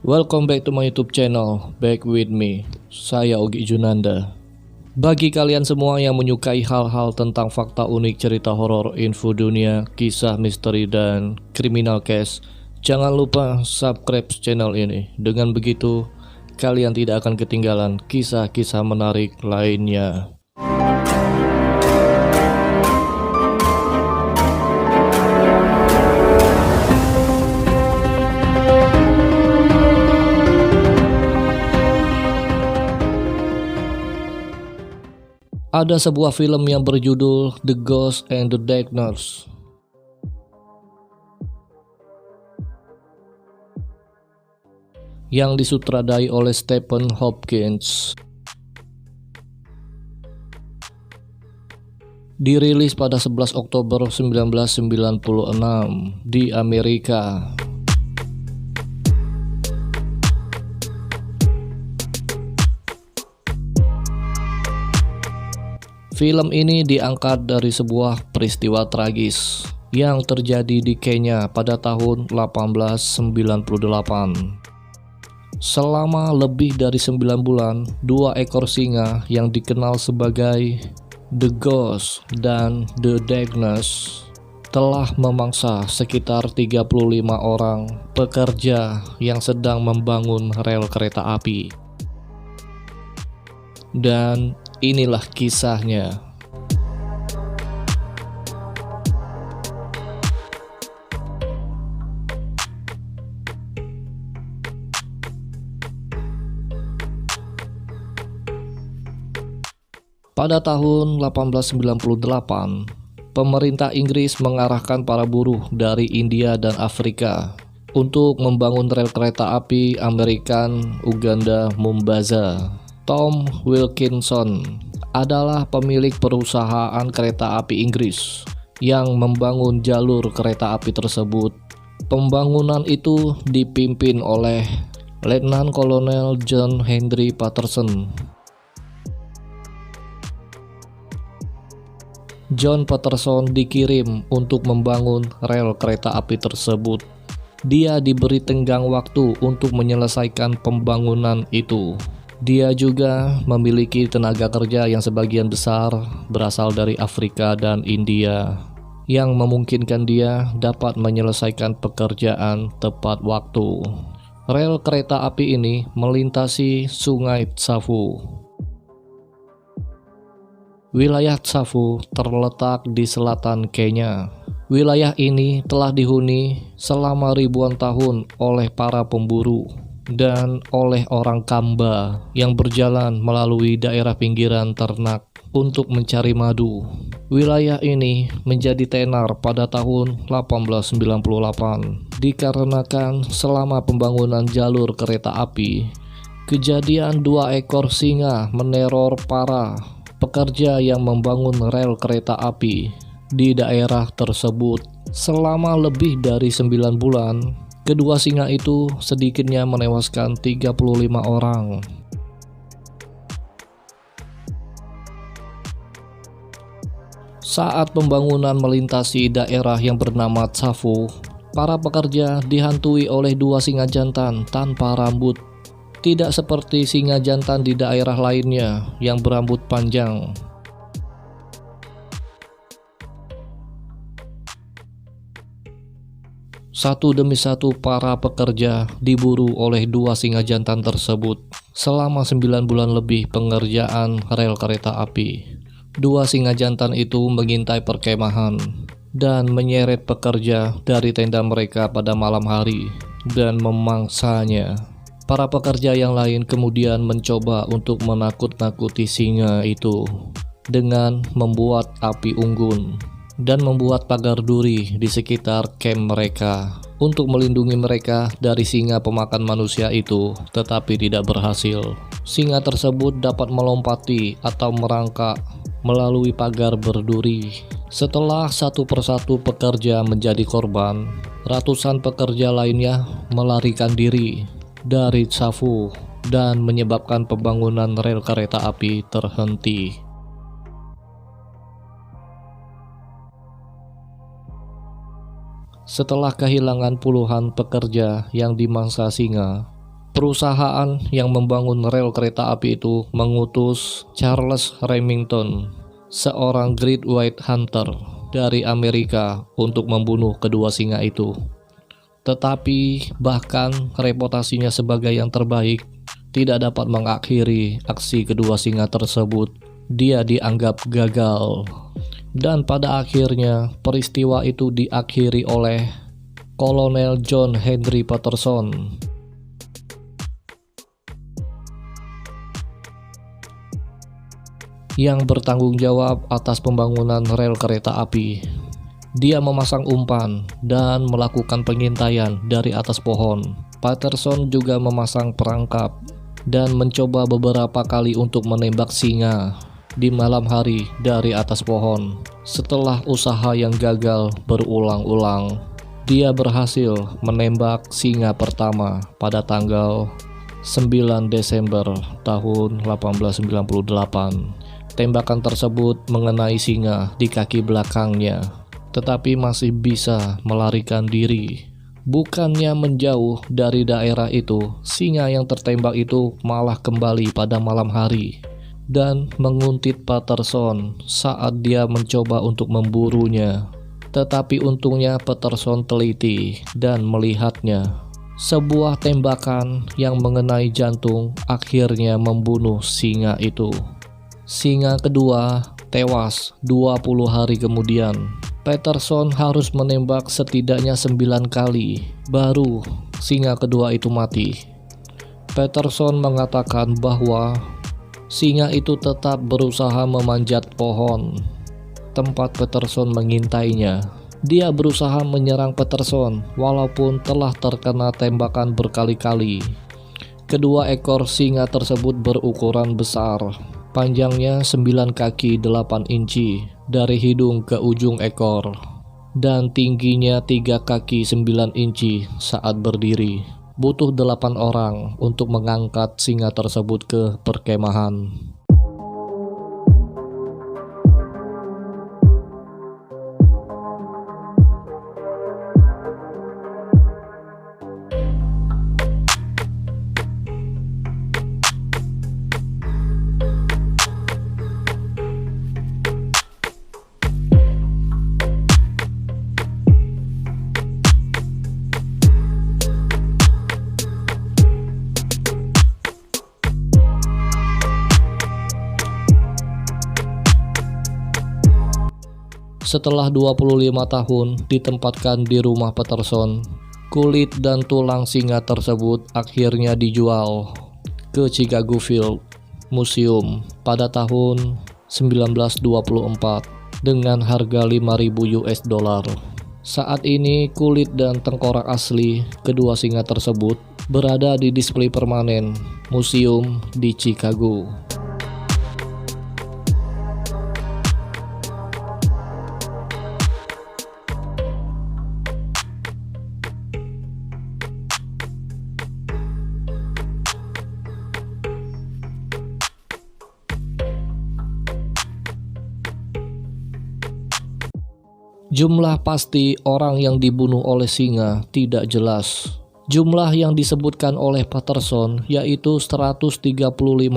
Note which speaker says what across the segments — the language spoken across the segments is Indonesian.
Speaker 1: Welcome back to my YouTube channel, back with me, saya Ogi Junanda. Bagi kalian semua yang menyukai hal-hal tentang fakta unik, cerita horor, info dunia, kisah misteri, dan criminal case, jangan lupa subscribe channel ini. Dengan begitu, kalian tidak akan ketinggalan kisah-kisah menarik lainnya. Ada sebuah film yang berjudul The Ghost and the Darkness. Yang disutradai oleh Stephen Hopkins. Dirilis pada 11 Oktober 1996 di Amerika. Film ini diangkat dari sebuah peristiwa tragis yang terjadi di Kenya pada tahun 1898. Selama lebih dari 9 bulan, 2 ekor singa yang dikenal sebagai The Ghost dan The Darkness telah memangsa sekitar 35 orang pekerja yang sedang membangun rel kereta api. Dan inilah kisahnya. Pada tahun 1898, pemerintah Inggris mengarahkan para buruh dari India dan Afrika untuk membangun rel kereta api American Uganda Mombasa. Tom Wilkinson adalah pemilik perusahaan kereta api Inggris yang membangun jalur kereta api tersebut. Pembangunan itu dipimpin oleh Letnan Kolonel John Henry Patterson. John Patterson dikirim untuk membangun rel kereta api tersebut. Dia diberi tenggang waktu untuk menyelesaikan pembangunan itu. Dia juga memiliki tenaga kerja yang sebagian besar berasal dari Afrika dan India, yang memungkinkan dia dapat menyelesaikan pekerjaan tepat waktu. Rel kereta api ini melintasi Sungai Tsavo. Wilayah Tsavo terletak di selatan Kenya. Wilayah ini telah dihuni selama ribuan tahun oleh para pemburu dan oleh orang Kamba yang berjalan melalui daerah pinggiran ternak untuk mencari madu. Wilayah ini menjadi tenar pada tahun 1898 dikarenakan selama pembangunan jalur kereta api, kejadian 2 ekor singa meneror para pekerja yang membangun rel kereta api di daerah tersebut. Selama lebih dari 9 bulan, kedua singa itu sedikitnya menewaskan 35 orang. Saat pembangunan melintasi daerah yang bernama Tsavo, para pekerja dihantui oleh 2 singa jantan tanpa rambut. Tidak seperti singa jantan di daerah lainnya yang berambut panjang. Satu demi satu para pekerja diburu oleh 2 singa jantan tersebut selama 9 bulan lebih pengerjaan rel kereta api. 2 singa jantan itu mengintai perkemahan dan menyeret pekerja dari tenda mereka pada malam hari dan memangsanya. Para pekerja yang lain kemudian mencoba untuk menakut-nakuti singa itu dengan membuat api unggun dan membuat pagar duri di sekitar camp mereka untuk melindungi mereka dari singa pemakan manusia itu, tetapi tidak berhasil. Singa tersebut dapat melompati atau merangkak melalui pagar berduri. Setelah satu persatu pekerja menjadi korban, ratusan pekerja lainnya melarikan diri dari Tsavo dan menyebabkan pembangunan rel kereta api terhenti. Setelah kehilangan puluhan pekerja yang dimangsa singa, Perusahaan yang membangun rel kereta api itu mengutus Charles Remington, seorang Great White Hunter dari Amerika, untuk membunuh kedua singa itu. Tetapi bahkan reputasinya sebagai yang terbaik tidak dapat mengakhiri aksi kedua singa tersebut. Dia dianggap gagal. Dan pada akhirnya peristiwa itu diakhiri oleh Kolonel John Henry Patterson yang bertanggung jawab atas pembangunan rel kereta api. Dia memasang umpan dan melakukan pengintaian dari atas pohon. Patterson juga memasang perangkap dan mencoba beberapa kali untuk menembak singa di malam hari dari atas pohon. Setelah usaha yang gagal berulang-ulang, dia berhasil menembak singa pertama pada tanggal 9 Desember tahun 1898. Tembakan tersebut mengenai singa di kaki belakangnya, tetapi masih bisa melarikan diri. Bukannya menjauh dari daerah itu, singa yang tertembak itu malah kembali pada malam hari dan menguntit Patterson saat dia mencoba untuk memburunya. Tetapi untungnya Patterson teliti dan melihatnya. Sebuah tembakan yang mengenai jantung akhirnya membunuh singa itu. Singa kedua tewas 20 hari kemudian. Patterson harus menembak setidaknya 9 kali baru singa kedua itu mati. Patterson mengatakan bahwa singa itu tetap berusaha memanjat pohon tempat Patterson mengintainya. Dia berusaha menyerang Patterson walaupun telah terkena tembakan berkali-kali. Kedua ekor singa tersebut berukuran besar. Panjangnya 9 kaki 8 inci dari hidung ke ujung ekor, dan tingginya 3 kaki 9 inci saat berdiri. Butuh 8 orang untuk mengangkat singa tersebut ke perkemahan. Setelah 25 tahun ditempatkan di rumah Patterson, kulit dan tulang singa tersebut akhirnya dijual ke Chicago Field Museum pada tahun 1924 dengan harga 5.000 US dollar. Saat ini kulit dan tengkorak asli kedua singa tersebut berada di display permanen museum di Chicago. Jumlah pasti orang yang dibunuh oleh singa tidak jelas. Jumlah yang disebutkan oleh Patterson yaitu 135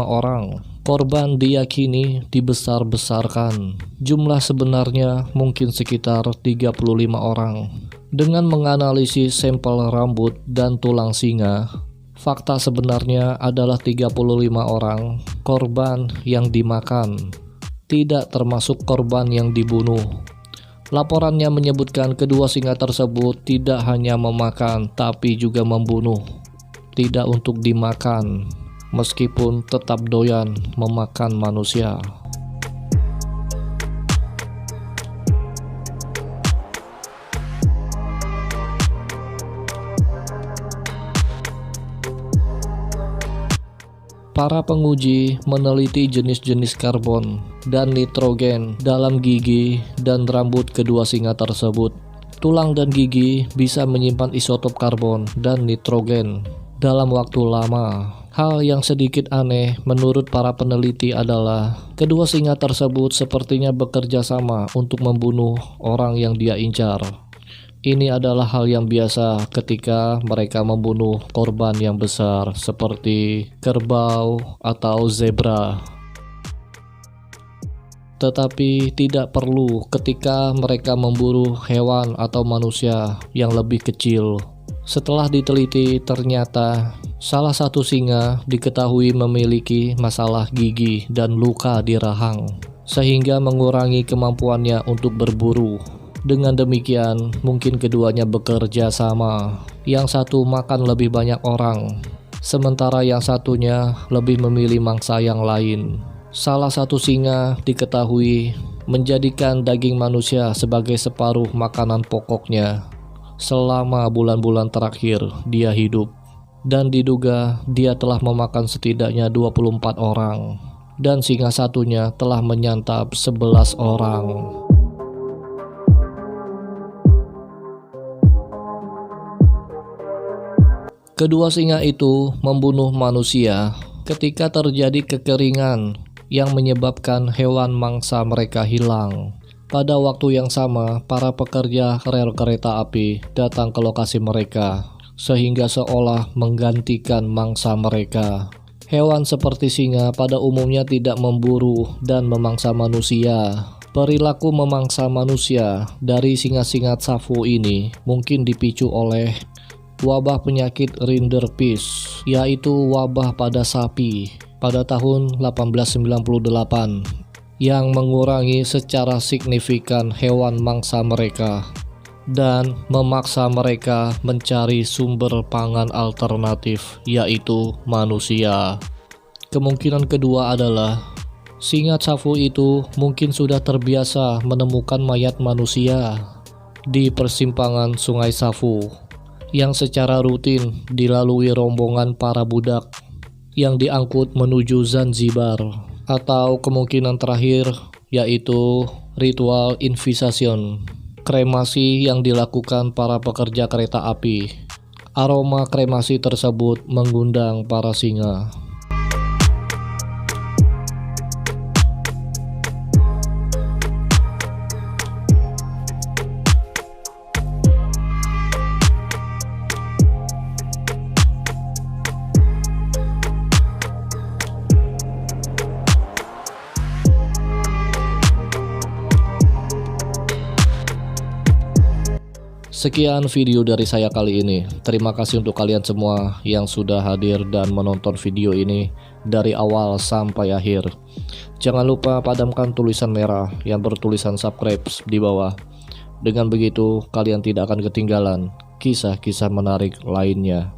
Speaker 1: orang. Korban diyakini dibesar-besarkan. Jumlah sebenarnya mungkin sekitar 35 orang. Dengan menganalisis sampel rambut dan tulang singa, fakta sebenarnya adalah 35 orang korban yang dimakan, tidak termasuk korban yang dibunuh. Laporannya menyebutkan kedua singa tersebut tidak hanya memakan tapi juga membunuh. Tidak untuk dimakan, meskipun tetap doyan memakan manusia. Para penguji meneliti jenis-jenis karbon dan nitrogen dalam gigi dan rambut kedua singa tersebut. Tulang dan gigi bisa menyimpan isotop karbon dan nitrogen dalam waktu lama. Hal yang sedikit aneh menurut para peneliti adalah kedua singa tersebut sepertinya bekerja sama untuk membunuh orang yang dia incar. Ini adalah hal yang biasa ketika mereka membunuh korban yang besar seperti kerbau atau zebra. Tetapi tidak perlu ketika mereka memburu hewan atau manusia yang lebih kecil. Setelah diteliti, ternyata salah satu singa diketahui memiliki masalah gigi dan luka di rahang, sehingga mengurangi kemampuannya untuk berburu. Dengan demikian, mungkin keduanya bekerja sama. Yang satu makan lebih banyak orang, sementara yang satunya lebih memilih mangsa yang lain. Salah satu singa diketahui menjadikan daging manusia sebagai separuh makanan pokoknya selama bulan-bulan terakhir dia hidup. Dan diduga dia telah memakan setidaknya 24 orang. Dan singa satunya telah menyantap 11 orang. Kedua singa itu membunuh manusia ketika terjadi kekeringan yang menyebabkan hewan mangsa mereka hilang. Pada waktu yang sama, para pekerja rel kereta api datang ke lokasi mereka, sehingga seolah menggantikan mangsa mereka. Hewan seperti singa pada umumnya tidak memburu dan memangsa manusia. Perilaku memangsa manusia dari singa-singa Tsavo ini mungkin dipicu oleh wabah penyakit rinderpest, yaitu wabah pada sapi pada tahun 1898 yang mengurangi secara signifikan hewan mangsa mereka dan memaksa mereka mencari sumber pangan alternatif, yaitu manusia. Kemungkinan kedua adalah singa Tsavo itu mungkin sudah terbiasa menemukan mayat manusia di persimpangan Sungai Tsavo yang secara rutin dilalui rombongan para budak yang diangkut menuju Zanzibar, atau kemungkinan terakhir yaitu ritual invisation, kremasi yang dilakukan para pekerja kereta api. Aroma kremasi tersebut mengundang para singa. Sekian video dari saya kali ini. Terima kasih untuk kalian semua yang sudah hadir dan menonton video ini dari awal sampai akhir. Jangan lupa padamkan tulisan merah yang bertulisan subscribe di bawah. Dengan begitu, kalian tidak akan ketinggalan kisah-kisah menarik lainnya.